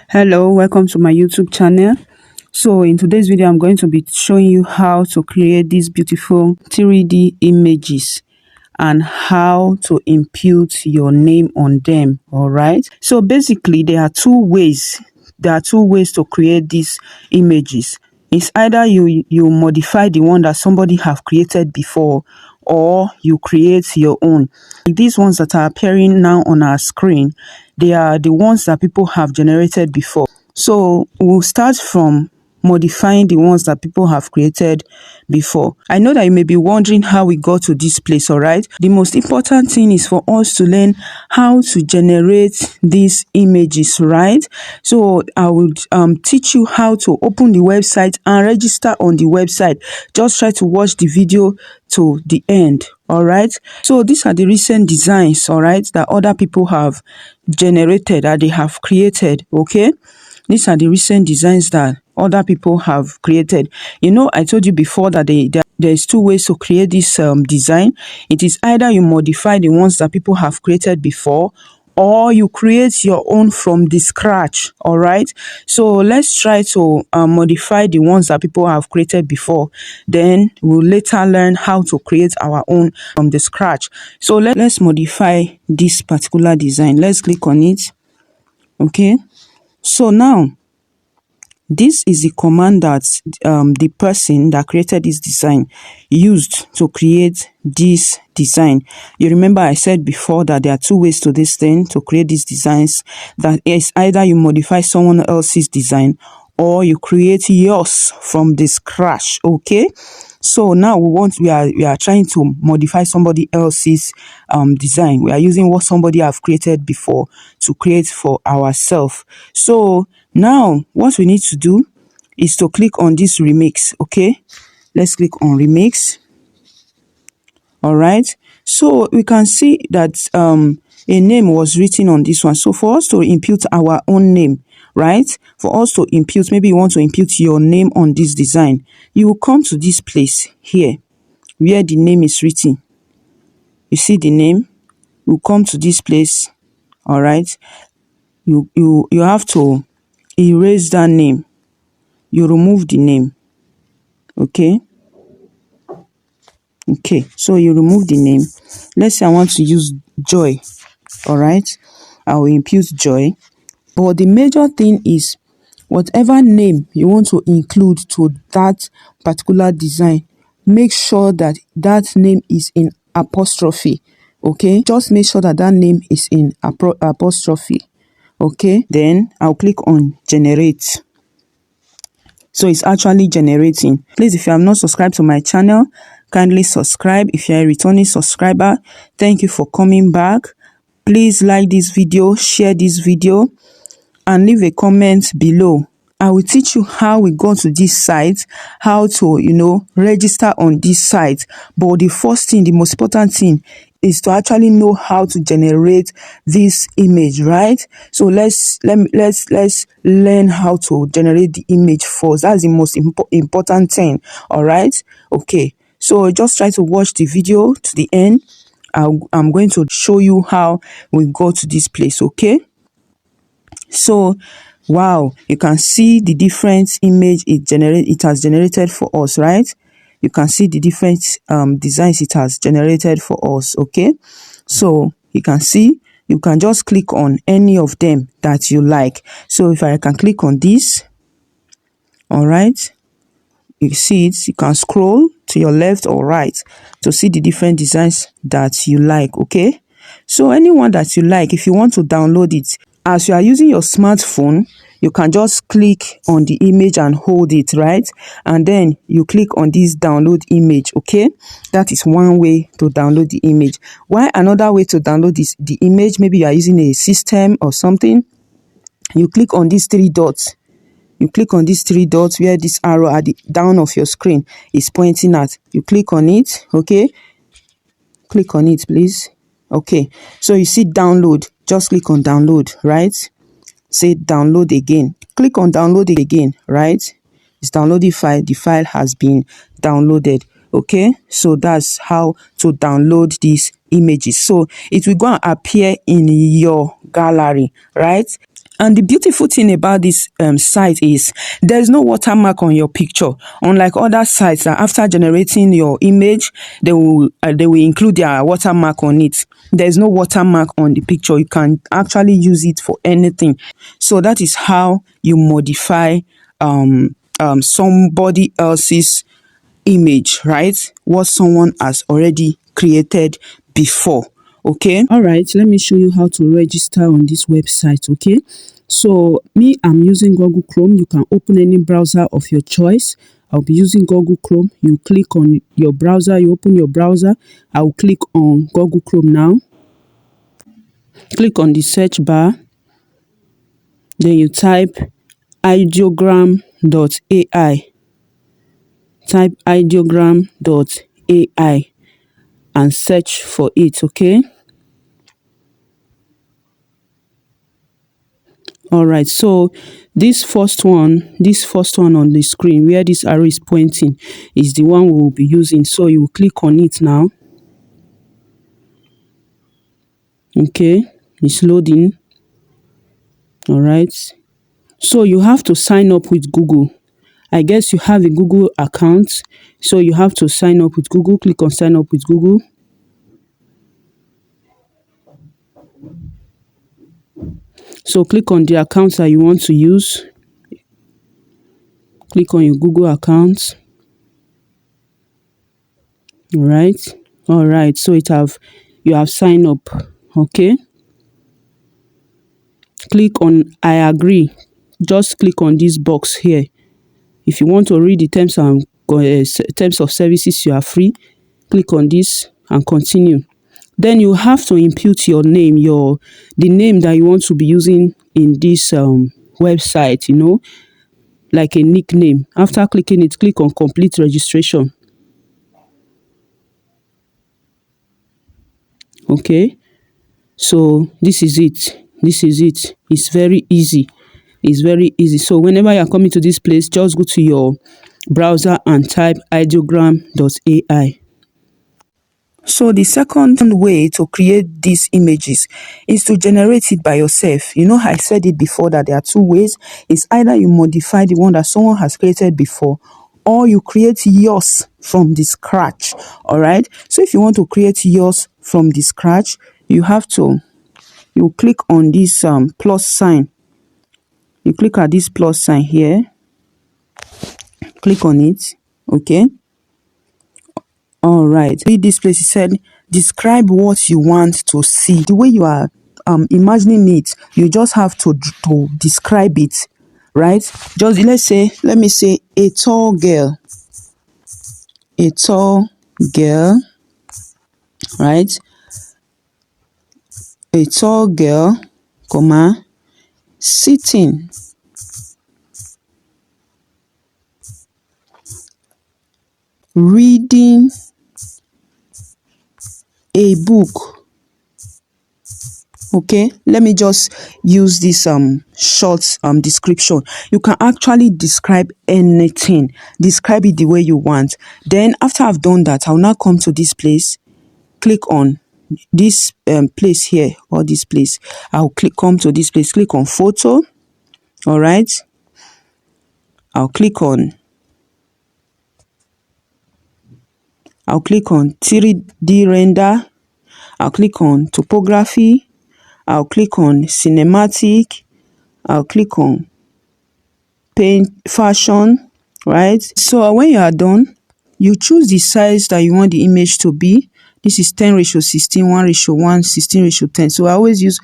Hello, welcome to my YouTube channel. So in today's video, I'm going to be showing you how to create these beautiful 3D images and how to impute your name on them. All right. So basically, there are two ways. There are two ways to create these images. It's either you modify the one that somebody have created before, or you create your own. These ones that are appearing now on our screen, they are the ones that people have generated before. So we'll start from modifying the ones that people have created before. I know that you may be wondering how we got to this place, all right? The most important thing is for us to learn how to generate these images, right? So I would teach you how to open the website and register on the website. Just try to watch the video to the end. All right. So these are the recent designs, all right, that other people have generated, that they have created. Okay. These are the recent designs that other people have created. You know, I told you before that there's two ways to create this design. It is either you modify the ones that people have created before, or you create your own from the scratch. All right. So let's try to modify the ones that people have created before. Then we'll later learn how to create our own from the scratch. So let's modify this particular design. Let's click on it. Okay. So now, this is the command that the person that created this design used to create this design. You remember I said before that there are two ways to this thing, to create these designs. That is either you modify someone else's design or you create yours from the scratch. Okay. So now we are trying to modify somebody else's design. We are using what somebody have created before to create for ourselves. So now what we need to do is to click on this remix. Okay, let's click on remix. All right, so we can see that a name was written on this one. So for us to impute our own name, right? For us to impute, maybe you want to impute your name on this design, you will come to this place here where the name is written. You see the name, you come to this place. All right, you have to erase that name. You remove the name. Okay, so you remove the name. Let's say I want to use Joy. All right, I will impute Joy. But the major thing is, whatever name you want to include to that particular design, make sure that that name is in apostrophe. Okay, just make sure that that name is in apostrophe. Okay, then I'll click on generate. So it's actually generating. Please, if you have not subscribed to my channel, kindly subscribe. If you're a returning subscriber, thank you for coming back. Please like this video, share this video, and leave a comment below. I will teach you how we go to this site, how to, register on this site. But the first thing, the most important thing, is to actually know how to generate this image, right? So let's learn how to generate the image first. That's the most important thing. All right. Okay. So just try to watch the video to the end. I'm going to show you how we go to this place. Okay. So wow, you can see the different image it has generated for us, right? You can see the different designs it has generated for us. Okay, so you can see, you can just click on any of them that you like. So if I can click on this, all right, you see it, you can scroll to your left or right to see the different designs that you like. Okay, so anyone that you like, if you want to download it, as you are using your smartphone, you can just click on the image and hold it, right? And then you click on this download image. Okay, that is one way to download the image. Why another way to download the image, maybe you are using a system or something, you click on these three dots. You click on these three dots where this arrow at the down of your screen is pointing at. You click on it. Okay, click on it, please. Okay, so you see download. Just click on download, right? Say download again. Click on download again, right? It's downloaded file. The file has been downloaded. Okay, so that's how to download these images. So it will go and appear in your gallery, right? And the beautiful thing about this site is there's no watermark on your picture. Unlike other sites that after generating your image, they will include their watermark on it. There's no watermark on the picture. You can actually use it for anything. So that is how you modify somebody else's image, right? What someone has already created before. Okay, all right, let me show you how to register on this website. Okay, so me, I'm using Google Chrome. You can open any browser of your choice. I'll be using Google Chrome. You click on your browser, you open your browser. I will click on Google Chrome now. Click on the search bar, then you type ideogram.ai. Type ideogram.ai and search for it. Okay, all right, so this first one on the screen where this arrow is pointing is the one we will be using. So you will click on it now. Okay, it's loading. All right, so you have to sign up with Google. I guess you have a Google account, so you have to sign up with Google. Click on sign up with Google. So click on the account that you want to use. Click on your Google account. All right, so you have signed up. Okay, click on I agree. Just click on this box here. If you want to read the terms of services, you are free. Click on this and continue. Then you have to input your name, the name that you want to be using in this website, like a nickname. After clicking it, click on complete registration. Okay, so this is it. It's very easy. So whenever you're coming to this place, just go to your browser and type ideogram.ai. So the second way to create these images is to generate it by yourself. I said it before that there are two ways. It's either you modify the one that someone has created before, or you create yours from the scratch. All right. So if you want to create yours from the scratch, you click on this plus sign. You click at this plus sign here. Click on it. Okay. All right. Read this place. It said, describe what you want to see. The way you are imagining it, you just have to describe it, right? Just let me say a tall girl. A tall girl, right? A tall girl, comma, sitting. Reading a book. Okay, let me just use this short description. You can actually describe anything. Describe it the way you want. Then after I've done that, I'll now come to this place. Click on this place here, or this place. Come to this place. Click on photo. All right. I'll click on 3D render. I'll click on topography. I'll click on cinematic. I'll click on paint fashion, right? So when you are done, you choose the size that you want the image to be. This is 10:16, 1:1, 16:10. So I always use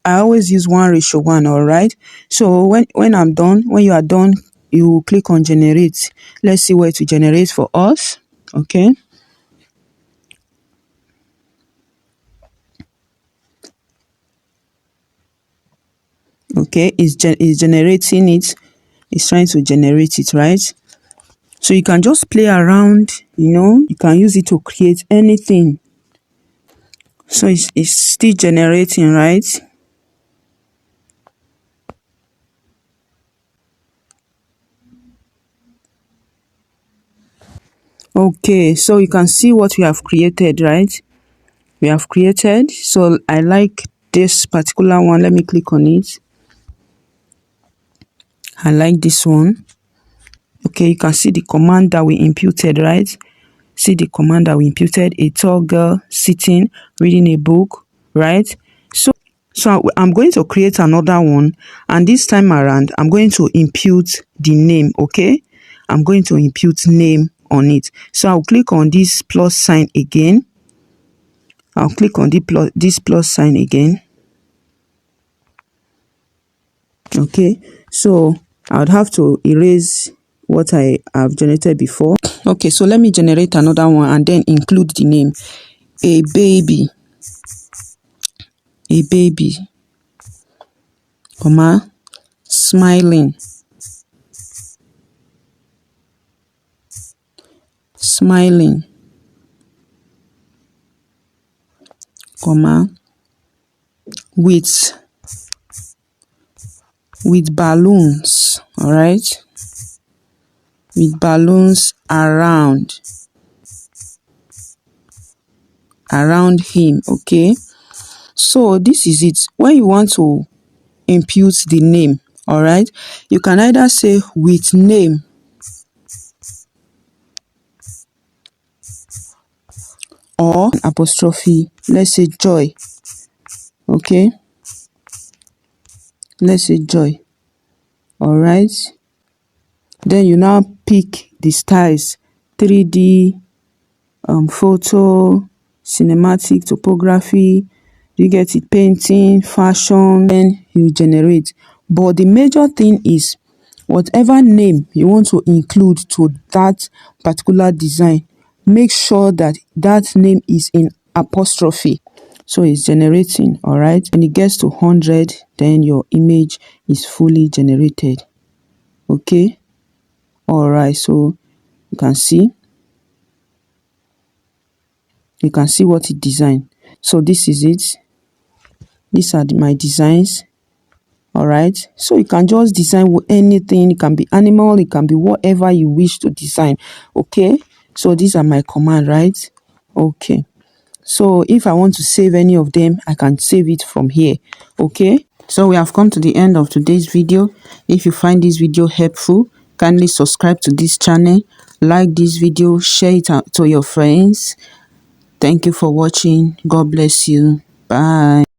1:1. All right. So when I'm done, when you are done, you click on generate. Let's see where to generate for us. Okay. Okay, it's generating it. It's trying to generate it, right? So you can just play around, you can use it to create anything. So it's still generating, right? Okay, so you can see what we have created, right? We have created. So I like this particular one. Let me click on it. I like this one. Okay, you can see the command that we imputed, right? See the command that we imputed: a tall girl sitting reading a book, right? So I'm going to create another one, and this time around I'm going to impute the name. Okay, I'm going to impute name on it. So I'll click on this plus sign again. I'll click on this plus sign again. Okay, so I would have to erase what I have generated before. Okay, so let me generate another one and then include the name: a baby, comma, smiling, comma, with balloons. All right, with balloons around him. Okay, so this is it. When you want to impute the name, all right, you can either say with name or apostrophe. Let's say joy. Okay, let's say joy. All right, then you now pick the styles: 3D, photo, cinematic, topography. You get it? Painting, fashion. Then you generate. But the major thing is, whatever name you want to include to that particular design, make sure that that name is in apostrophe. So it's generating. All right, when it gets to 100, then your image is fully generated. Okay, all right, so you can see what it designed. So this is it. These are my designs. All right, so you can just design anything. It can be animal, it can be whatever you wish to design. Okay, so these are my command, right? Okay, so if I want to save any of them, I can save it from here. Okay, so we have come to the end of today's video. If you find this video helpful, kindly subscribe to this channel, like this video, share it out to your friends. Thank you for watching. God bless you. Bye.